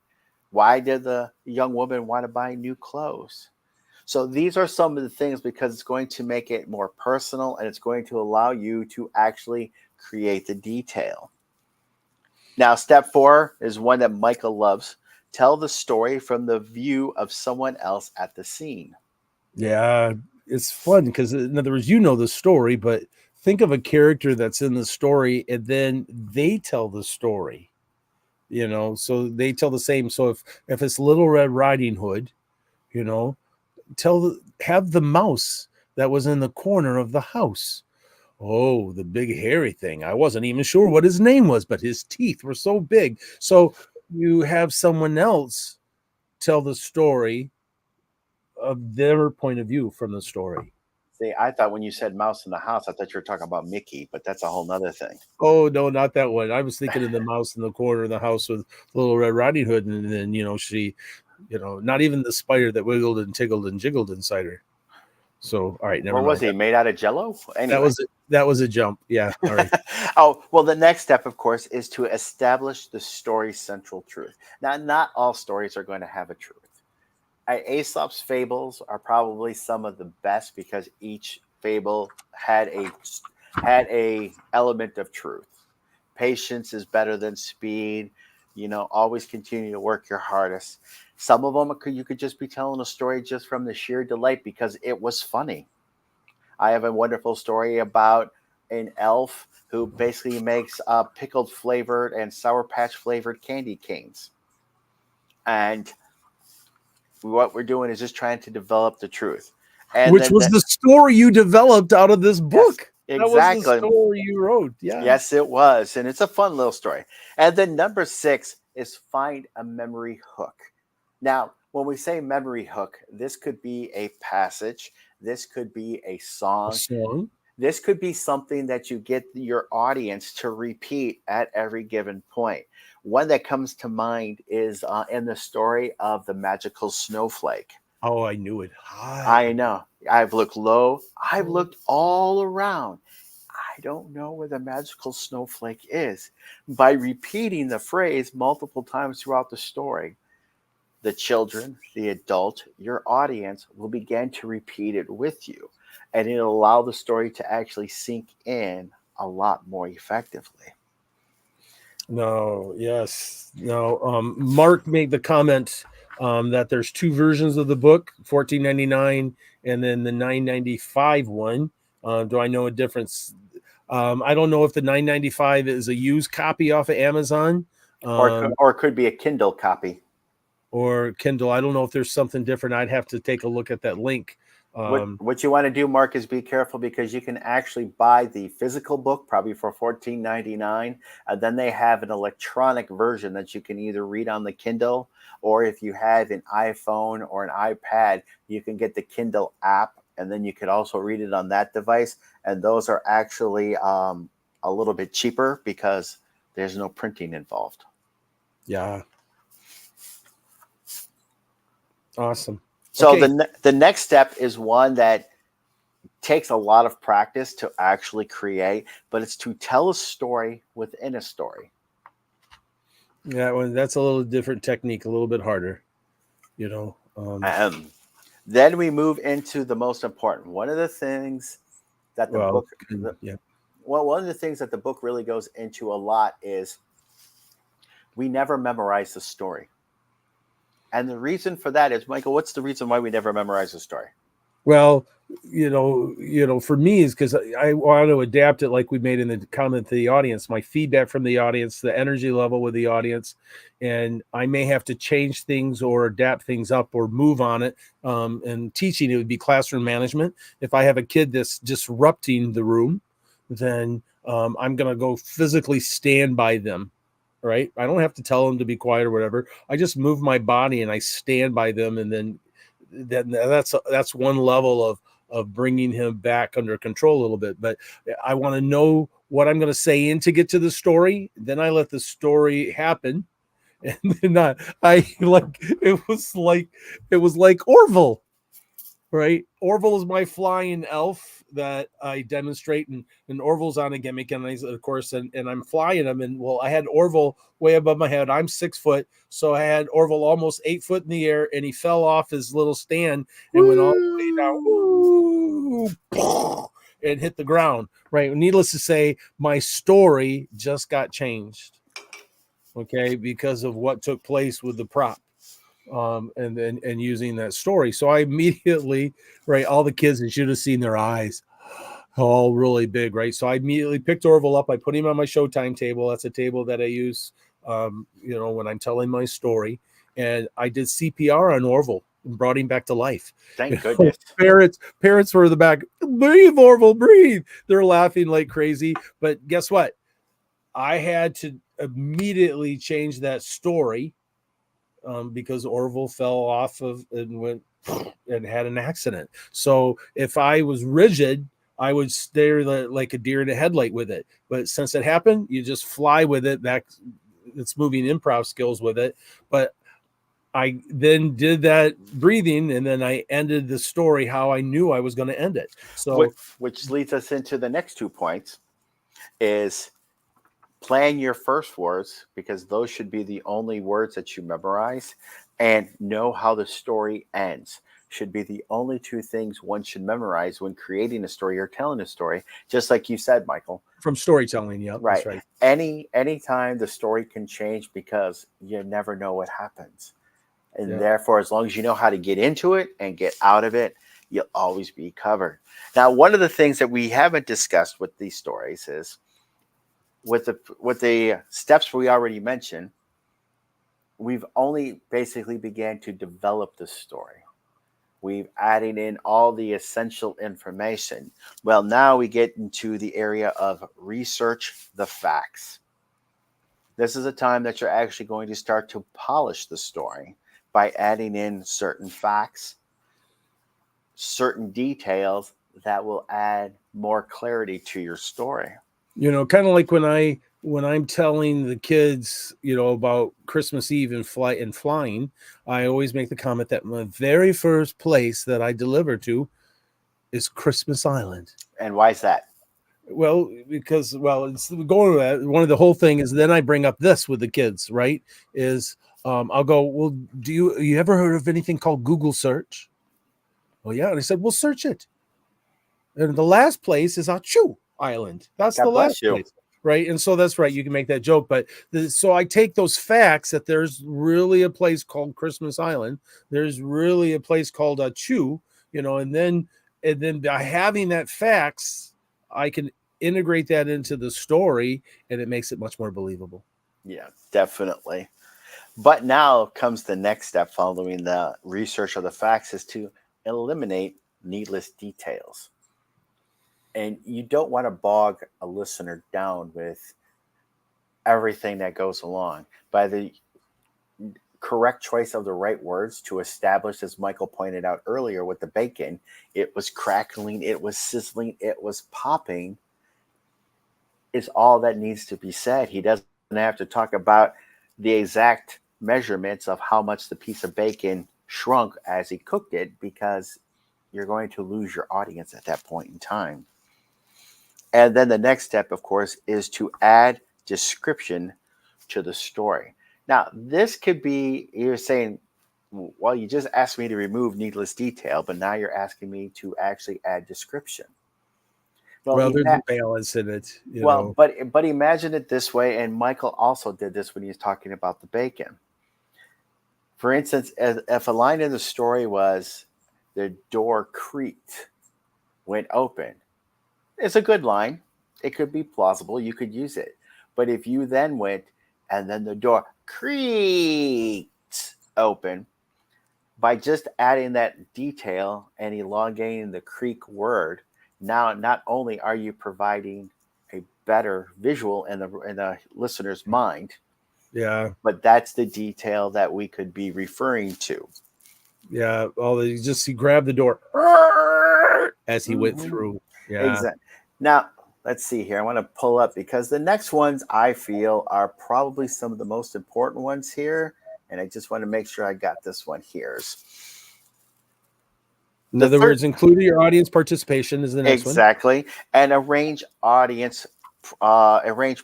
Speaker 3: Why did the young woman want to buy new clothes? So these are some of the things, because it's going to make it more personal and it's going to allow you to actually create the detail. Now, step 4 is one that Michael loves. Tell the story from the view of someone else at the scene.
Speaker 2: Yeah, it's fun because, in other words, the story, but think of a character that's in the story and then they tell the story, so they tell the same. So if it's Little Red Riding Hood, have the mouse that was in the corner of the house. Oh, the big hairy thing. I wasn't even sure what his name was, but his teeth were so big. So you have someone else tell the story of their point of view from the story.
Speaker 3: See, I thought when you said mouse in the house, I thought you were talking about Mickey, but that's a whole nother thing.
Speaker 2: Oh, no, not that one. I was thinking of the mouse in the corner of the house with Little Red Riding Hood. And then, she, not even the spider that wiggled and tickled and jiggled inside her. So, all right. Never mind.
Speaker 3: What was he, made out of Jello? Anyway.
Speaker 2: That was a jump. Yeah. All right.
Speaker 3: Oh, well, the next step, of course, is to establish the story's central truth. Now, not all stories are going to have a truth. Aesop's fables are probably some of the best because each fable had a element of truth. Patience is better than speed. Always continue to work your hardest. Some of them you could just be telling a story just from the sheer delight because it was funny. I have a wonderful story about an elf who basically makes pickled flavored and Sour Patch flavored candy canes. And what we're doing is just trying to develop the truth. And
Speaker 2: which was the story you developed out of this book.
Speaker 3: Yes, exactly.
Speaker 2: That was the story you wrote. Yeah.
Speaker 3: Yes, it was. And it's a fun little story. And then number 6 is find a memory hook. Now, when we say memory hook, this could be a passage. This could be a song. This could be something that you get your audience to repeat at every given point. One that comes to mind is in the story of the magical snowflake.
Speaker 2: Oh, I knew it. Hi.
Speaker 3: I know. I've looked low. I've looked all around. I don't know where the magical snowflake is. By repeating the phrase multiple times throughout the story, the children, the adult, your audience will begin to repeat it with you. And it'll allow the story to actually sink in a lot more effectively.
Speaker 2: No, yes. No. Mark made the comment that there's two versions of the book, $14.99 and then the $9.95 one. Do I know a difference? I don't know if the $9.95 is a used copy off of Amazon,
Speaker 3: or it could be a Kindle copy
Speaker 2: or Kindle. I don't know if there's something different. I'd have to take a look at that link.
Speaker 3: What you want to do, Mark, is be careful, because you can actually buy the physical book probably for $14.99, and then they have an electronic version that you can either read on the Kindle, or if you have an iPhone or an iPad, you can get the Kindle app, and then you could also read it on that device. And those are actually a little bit cheaper because there's no printing involved.
Speaker 2: Yeah. Awesome.
Speaker 3: So
Speaker 2: Okay.
Speaker 3: the next step is one that takes a lot of practice to actually create, but it's to tell a story within a story.
Speaker 2: Yeah, that's a little different technique, a little bit harder, you know.
Speaker 3: Then we move into the most important. One of the things that one of the things that the book really goes into a lot is we never memorize the story. And the reason for that is, Michael, what's the reason why we never memorize the story?
Speaker 2: Well, for me is because I want to adapt it, like we made in the comment to the audience, my feedback from the audience, the energy level with the audience, and I may have to change things or adapt things up or move on it. And teaching, it would be classroom management. If I have a kid that's disrupting the room, then I'm going to go physically stand by them. Right? I don't have to tell them to be quiet or whatever. I just move my body and I stand by them, and then that's one level of bringing him back under control a little bit. But I want to know what I'm going to say in to get to the story. Then I let the story happen, and then it was like Orville, right? Orville is my flying elf that I demonstrate, and Orville's on a gimmick, and of course, and I'm flying him. And well, I had Orville way above my head. I'm 6 foot, so I had Orville almost 8 foot in the air, and he fell off his little stand and went all the way down and hit the ground. Right. Needless to say, my story just got changed. Okay, because of what took place with the prop. And using that story. So I immediately, right, all the kids, and should have seen their eyes, all really big, right? So I immediately picked Orville up. I put him on my Showtime table. That's a table that I use, when I'm telling my story. And I did CPR on Orville and brought him back to life.
Speaker 3: Thank goodness.
Speaker 2: Parents were in the back. Breathe, Orville, breathe. They're laughing like crazy. But guess what? I had to immediately change that story. Because Orville fell off of and went and had an accident. So if I was rigid, I would stare like a deer in a headlight with it. But since it happened, you just fly with it back. It's moving improv skills with it. But I then did that breathing, and then I ended the story how I knew I was going to end it. So,
Speaker 3: which leads us into the next 2 points is plan your first words, because those should be the only words that you memorize, and know how the story ends should be the only 2 things one should memorize when creating a story or telling a story. Just like you said, Michael,
Speaker 2: from storytelling. Yeah,
Speaker 3: right.
Speaker 2: That's
Speaker 3: right. Anytime the story can change, because you never know what happens. And therefore, as long as you know how to get into it and get out of it, you'll always be covered. Now, one of the things that we haven't discussed with these stories is, with the steps we already mentioned, we've only basically began to develop the story. We've added in all the essential information. Well, now we get into the area of research the facts. This is a time that you're actually going to start to polish the story by adding in certain facts, certain details that will add more clarity to your story.
Speaker 2: Kind of like when I'm telling the kids, about Christmas Eve and flying, I always make the comment that my very first place that I deliver to is Christmas Island.
Speaker 3: And why is that?
Speaker 2: Well, because it's going to that. One of the whole thing is then I bring up this with the kids, right? Is I'll go, well, do you ever heard of anything called Google search? Well, yeah. And I said, well, search it. And the last place is Achu Island. That's the last place. right? And so that's right. You can make that joke, but so I take those facts that there's really a place called Christmas Island. There's really a place called Chew, and then by having that facts, I can integrate that into the story, and it makes it much more believable.
Speaker 3: Yeah, definitely. But now comes the next step following the research of the facts is to eliminate needless details. And you don't want to bog a listener down with everything that goes along. By the correct choice of the right words to establish, as Michael pointed out earlier with the bacon, it was crackling, it was sizzling, it was popping, is all that needs to be said. He doesn't have to talk about the exact measurements of how much the piece of bacon shrunk as he cooked it, because you're going to lose your audience at that point in time. And then the next step, of course, is to add description to the story. Now, this could be, you're saying, well, you just asked me to remove needless detail, but now you're asking me to actually add description.
Speaker 2: Well, there's a balance in it.
Speaker 3: But imagine it this way, and Michael also did this when he was talking about the bacon. For instance, if a line in the story was, the door creaked, went open, it's a good line. It could be plausible. You could use it. But if you then went, and then the door creaked open, by just adding that detail and elongating the creak word, now not only are you providing a better visual in the listener's mind, but that's the detail that we could be referring to.
Speaker 2: Yeah, he grabbed the door as he went through. Yeah,
Speaker 3: exactly. Now let's see here. I want to pull up, because the next ones I feel are probably some of the most important ones here, and I just want to make sure I got this one here.
Speaker 2: In other words, include your audience participation is the next one.
Speaker 3: Exactly. And arrange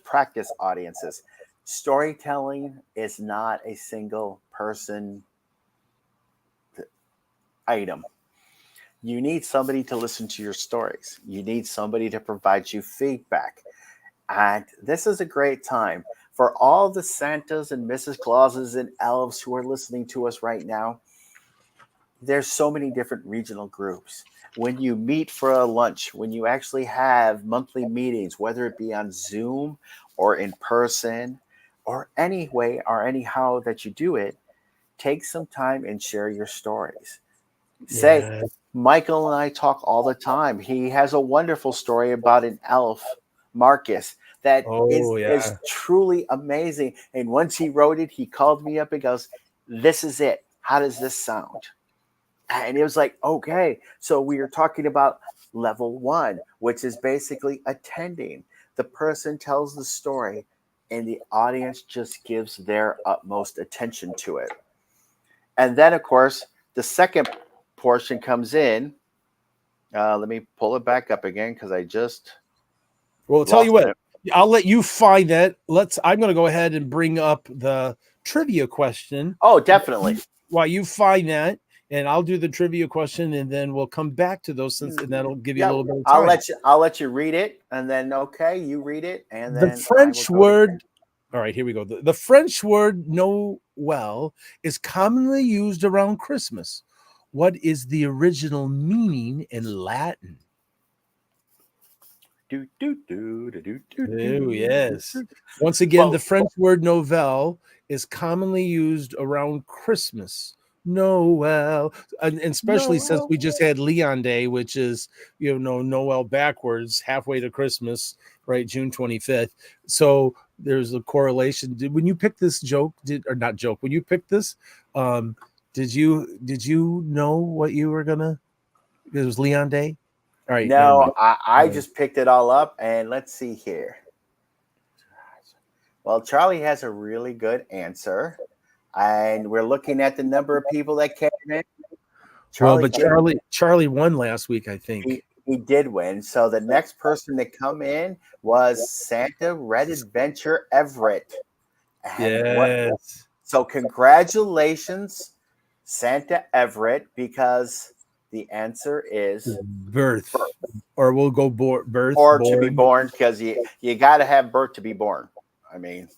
Speaker 3: practice audiences. Storytelling is not a single person item. You need somebody to listen to your stories. You need somebody to provide you feedback. And this is a great time for all the Santas and Mrs. Clauses and elves who are listening to us right now. There's so many different regional groups. When you meet for a lunch, when you actually have monthly meetings, whether it be on Zoom or in person or any way or anyhow that you do it, take some time and share your stories. Say, Michael and I talk all the time. He has a wonderful story about an elf, Marcus, that is truly amazing. And once he wrote it, he called me up and goes, "This is it. How does this sound?" And it was like, okay, so we are talking about level 1, which is basically attending. The person tells the story and the audience just gives their utmost attention to it. And then, of course, the second portion comes in. Let me pull it back up again, because I just...
Speaker 2: Well, I'll tell you what, I'll let you find that. I'm going to go ahead and bring up the trivia question.
Speaker 3: Oh, definitely.
Speaker 2: While you find that, and I'll do the trivia question, and then we'll come back to those, and that'll give you a little bit of time.
Speaker 3: I'll let you read it, and then you read it, and then
Speaker 2: the French word. All right, here we go. The French word Noel is commonly used around Christmas. What is the original meaning in Latin? Oh, yes. Once again, the French word Noël is commonly used around Christmas. Noel, and especially since we just had Leon Day, which is, Noel backwards, halfway to Christmas, right? June 25th. So there's a correlation. When you pick this when you picked this, did you know what you were gonna? It was Leon Day. All right.
Speaker 3: No, I just picked it all up, and let's see here. Well, Charlie has a really good answer. And we're looking at the number of people that came in.
Speaker 2: Charlie won last week, I think.
Speaker 3: He did win. So the next person to come in was Santa Red Adventure Everett.
Speaker 2: Yes.
Speaker 3: So congratulations, Santa Everett, because The answer is
Speaker 2: Birth. Or we'll go birth.
Speaker 3: or
Speaker 2: born.
Speaker 3: to be born, because you got to have birth to be born. I mean,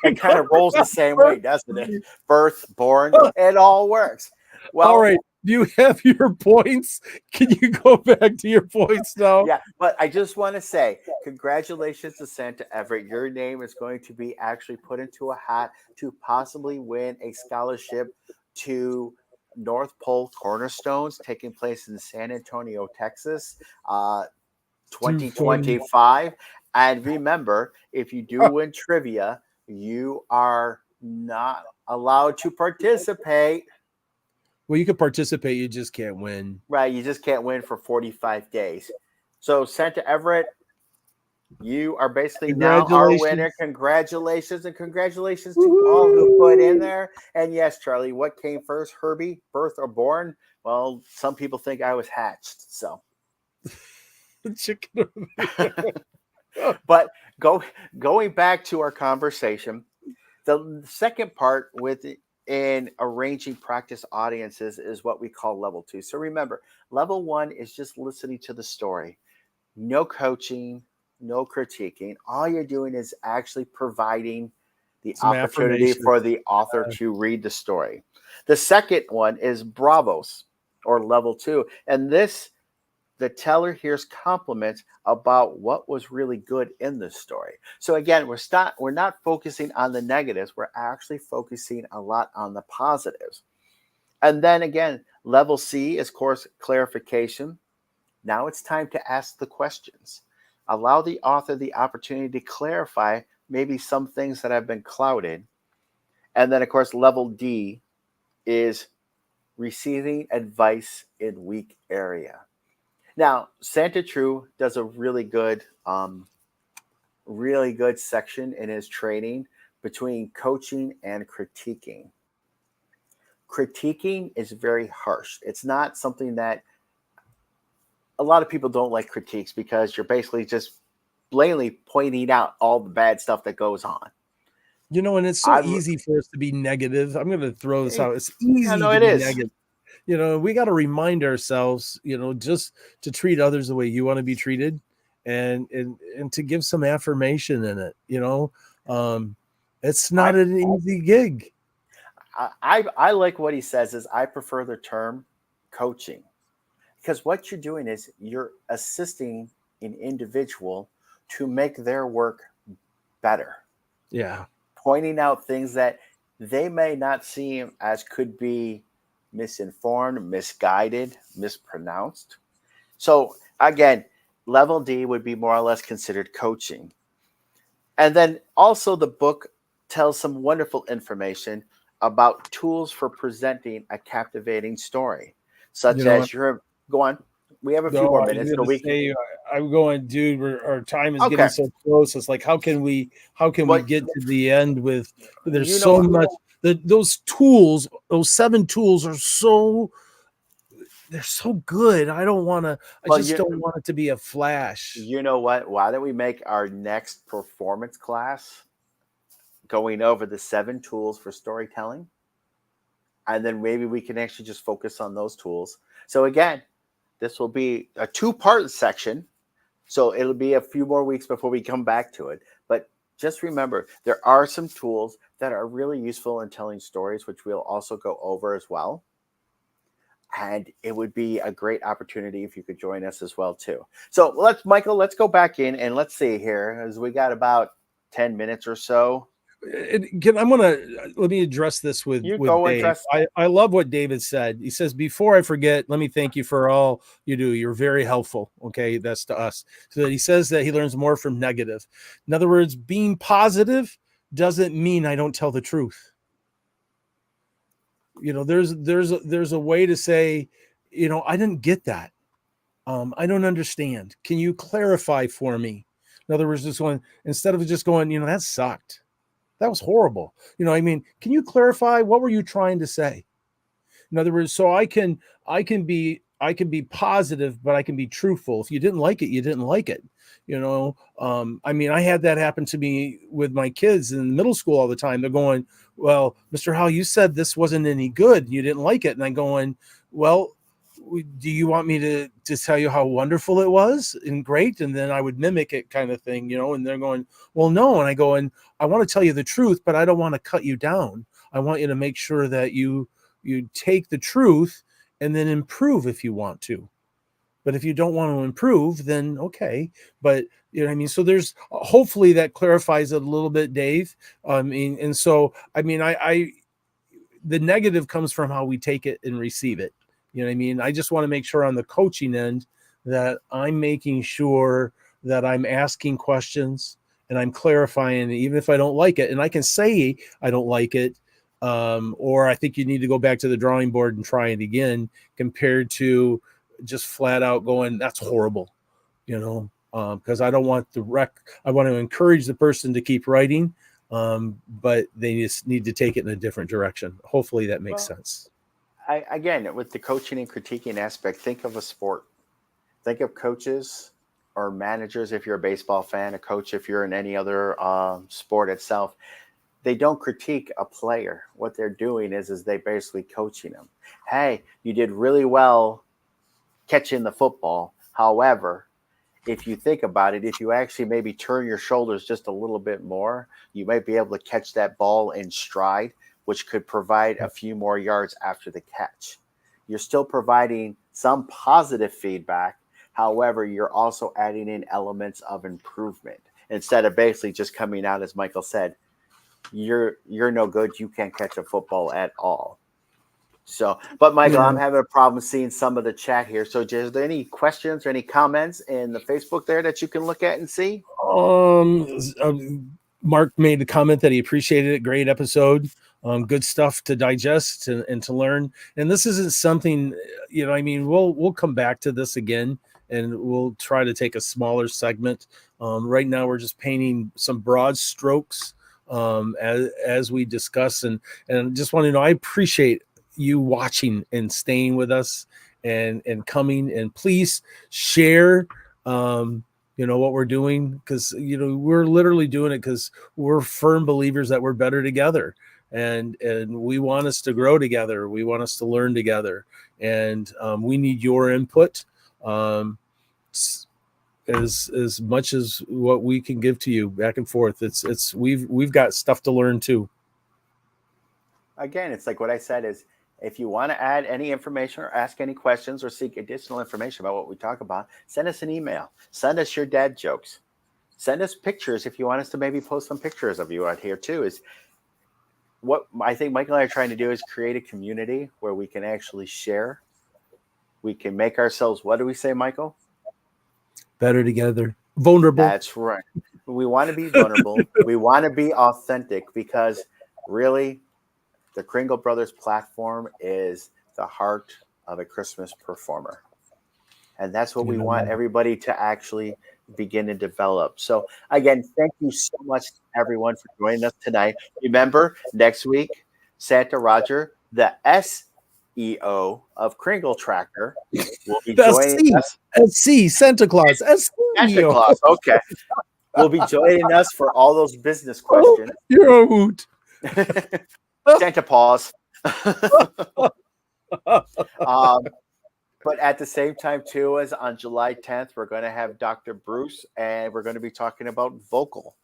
Speaker 3: it kind of rolls the same way, doesn't it? Birth, born, it all works. Well,
Speaker 2: all right. Do you have your points? Can you go back to your points now?
Speaker 3: Yeah, but I just want to say congratulations to Santa Everett. Your name is going to be actually put into a hat to possibly win a scholarship to North Pole Cornerstones taking place in San Antonio, Texas, 2025. And remember, if you do win trivia, you are not allowed to participate.
Speaker 2: Well, you can participate, you just can't win.
Speaker 3: Right, you just can't win for 45 days. So, Santa Everett, you are basically now our winner. Congratulations, and congratulations to all who put in there. And yes, Charlie, what came first, Herbie, birth or born? Well, some people think I was hatched, so.
Speaker 2: Chicken.
Speaker 3: But going back to our conversation, the second part in arranging practice audiences is what we call level 2. So remember, level 1 is just listening to the story. No coaching, no critiquing. All you're doing is actually providing the opportunity for the author to read the story. The second one is bravos, or level 2. And this, the teller hears compliments about what was really good in the story. So again, we're not focusing on the negatives. We're actually focusing a lot on the positives. And then again, level C is course clarification. Now it's time to ask the questions. Allow the author the opportunity to clarify maybe some things that have been clouded. And then of course, level D is receiving advice in weak area. Now, Santa True does a really good section in his training between coaching and critiquing. Critiquing is very harsh. It's not something that a lot of people don't like critiques, because you're basically just blatantly pointing out all the bad stuff that goes on.
Speaker 2: You know, and it's so easy for us to be negative. I'm going to throw this out. It's easy to be negative. You know, we got to remind ourselves, you know, just to treat others the way you want to be treated, and to give some affirmation in it. You know, it's not an easy gig.
Speaker 3: I like what he says is I prefer the term coaching, because what you're doing is you're assisting an individual to make their work better.
Speaker 2: Yeah.
Speaker 3: Pointing out things that they may not see as could be misinformed, misguided, mispronounced. So again, level D would be more or less considered coaching. And then also the book tells some wonderful information about tools for presenting a captivating story, such as go on. We have a few more minutes.
Speaker 2: I'm going, dude. Our time is getting so close. It's like, how can we get to the end with? There's so much. Those tools, those 7 tools are they're so good. I don't want to. I just don't want it to be a flash.
Speaker 3: You know what? Why don't we make our next performance class going over the 7 tools for storytelling, and then maybe we can actually just focus on those tools. So again, this will be a 2-part section. So it'll be a few more weeks before we come back to it. But just remember, there are some tools that are really useful in telling stories, which we'll also go over as well. And it would be a great opportunity if you could join us as well, too. So Michael, let's go back in and let's see here, as we got about 10 minutes or so.
Speaker 2: Let me address this with Dave. I love what David said. He says, before I forget, let me thank you for all you do. You're very helpful. Okay. That's to us. So he says that he learns more from negative. In other words, being positive doesn't mean I don't tell the truth. You know, there's a way to say, you know, I didn't get that. I don't understand. Can you clarify for me? In other words, instead of just going, you know, that sucked. That was horrible. You know, I mean, can you clarify, what were you trying to say? In other words, so I can be positive, but I can be truthful. If you didn't like it, you didn't like it. You know, I mean, I had that happen to me with my kids in middle school all the time. They're going, well, Mr. Howell, you said this wasn't any good. You didn't like it. And I'm going, well, do you want me to tell you how wonderful it was and great? And then I would mimic it kind of thing, and they're going, well, no. And I go, and I want to tell you the truth, but I don't want to cut you down. I want you to make sure that you take the truth and then improve if you want to. But if you don't want to improve, then okay. But you know what I mean? So there's hopefully that clarifies it a little bit, Dave. I the negative comes from how we take it and receive it. You know what I mean? I just want to make sure on the coaching end that I'm making sure that I'm asking questions and I'm clarifying, even if I don't like it. And I can say I don't like it, or I think you need to go back to the drawing board and try it again, compared to just flat out going, that's horrible, because I don't want I want to encourage the person to keep writing, but they just need to take it in a different direction. Hopefully that makes sense.
Speaker 3: Again, with the coaching and critiquing aspect, think of a sport. Think of coaches or managers if you're a baseball fan, a coach if you're in any other sport itself. They don't critique a player. What they're doing is they basically coaching them. Hey, you did really well catching the football. However, if you think about it, if you actually maybe turn your shoulders just a little bit more, you might be able to catch that ball in stride, which could provide a few more yards after the catch. You're still providing some positive feedback. However, you're also adding in elements of improvement instead of basically just coming out, as Michael said, you're no good. You can't catch a football at all. So, but Michael, I'm having a problem seeing some of the chat here. So is there any questions or any comments in the Facebook there that you can look at and see?
Speaker 2: Mark made a comment that he appreciated it. Great episode. Good stuff to digest and to learn. And this isn't something, we'll come back to this again and we'll try to take a smaller segment. Right now we're just painting some broad strokes as we discuss, and just want to know, I appreciate you watching and staying with us and coming, and please share what we're doing, because we're literally doing it because we're firm believers that we're better together, and we want us to grow together, we want us to learn together, and we need your input as much as what we can give to you back and forth. We've got stuff to learn too.
Speaker 3: Again, it's like what I said is, if you want to add any information or ask any questions or seek additional information about what we talk about, send us an email. Send us your dad jokes. Send us pictures if you want us to maybe post some pictures of you out here too. Is what I think Michael and I are trying to do, is create a community where we can actually share. We can make ourselves, what do we say, Michael?
Speaker 2: Better together. Vulnerable.
Speaker 3: That's right. We want to be vulnerable. We want to be authentic, because really, the Kringle Brothers platform is the heart of a Christmas performer. And that's what we want everybody to actually begin to develop. So again, thank you so much, everyone, for joining us tonight. Remember, next week, Santa Roger, the SEO of Kringle Tracker, will be joining us.
Speaker 2: Santa Claus.
Speaker 3: Santa Claus, okay. Will be joining us for all those business questions.
Speaker 2: You're a hoot.
Speaker 3: Santa Paws. But at the same time, too, as on July 10th, we're going to have Dr. Bruce, and we're going to be talking about vocals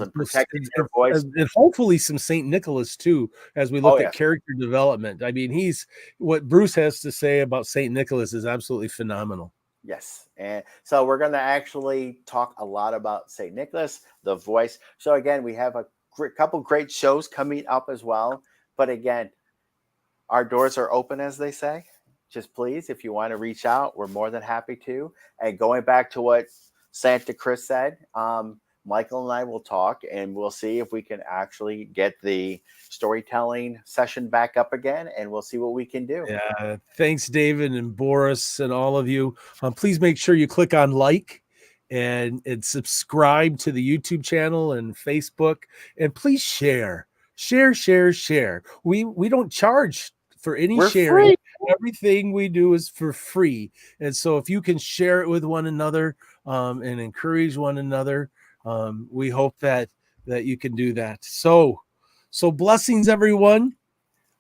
Speaker 3: and protecting their voice.
Speaker 2: And hopefully some St. Nicholas, too, as we look at character development. I mean, what Bruce has to say about St. Nicholas is absolutely phenomenal.
Speaker 3: Yes. And so we're going to actually talk a lot about St. Nicholas, the voice. So again, we have a couple great shows coming up as well. But again, our doors are open, as they say. Just please, if you want to reach out, we're more than happy to. And going back to what Santa Chris said, Michael and I will talk, and we'll see if we can actually get the storytelling session back up again, and we'll see what we can do.
Speaker 2: Yeah. Thanks, David and Boris and all of you. Please make sure you click on like and subscribe to the YouTube channel and Facebook, and please share. We don't charge for any sharing. Free. Everything we do is for free. And so if you can share it with one another and encourage one another, we hope that you can do that. So blessings, everyone.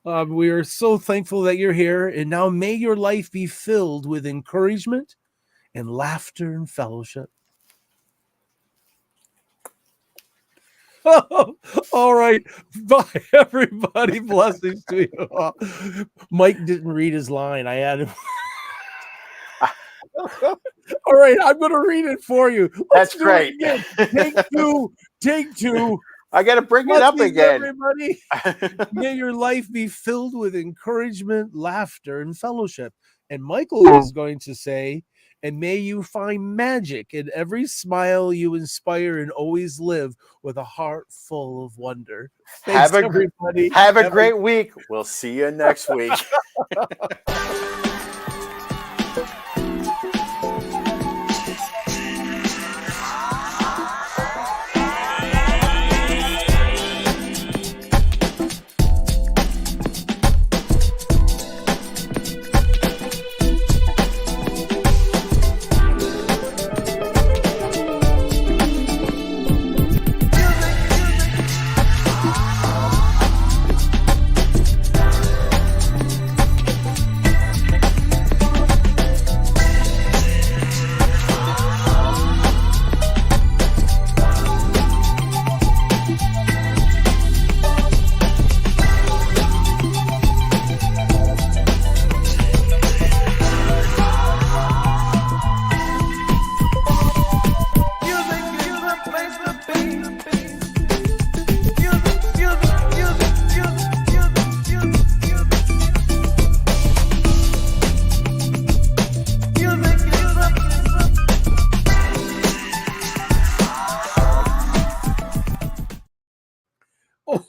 Speaker 2: We are so thankful that you're here. And now may your life be filled with encouragement and laughter and fellowship. All right. Bye, everybody. Blessings to you all. Mike didn't read his line. I had him. All right. I'm going to read it for you.
Speaker 3: That's great.
Speaker 2: Take two. Take two.
Speaker 3: I got to bring it up again.
Speaker 2: Everybody. May your life be filled with encouragement, laughter, and fellowship. And Michael is going to say, and may you find magic in every smile you inspire and always live with a heart full of wonder. Thanks, everybody.
Speaker 3: Have a great week. We'll see you next week.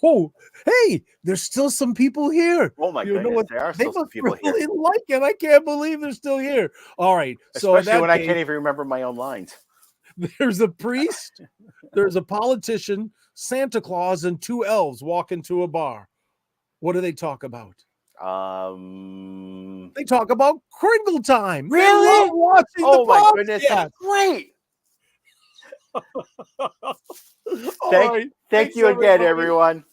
Speaker 2: Oh, hey, there's still some people here.
Speaker 3: Oh my goodness,
Speaker 2: what?
Speaker 3: There are
Speaker 2: They
Speaker 3: still some
Speaker 2: must
Speaker 3: people
Speaker 2: really
Speaker 3: here.
Speaker 2: like it. I can't believe they're still here. All right. So
Speaker 3: Especially when I can't even remember my own lines.
Speaker 2: There's a priest, there's a politician, Santa Claus, and two elves walk into a bar. What do they talk about? They talk about Kringle time. They
Speaker 3: Really?
Speaker 2: love watching
Speaker 3: Oh
Speaker 2: the
Speaker 3: my goodness,
Speaker 2: podcast.
Speaker 3: great.
Speaker 2: All right.
Speaker 3: Thank
Speaker 2: Thanks,
Speaker 3: you again,
Speaker 2: everybody.
Speaker 3: everyone.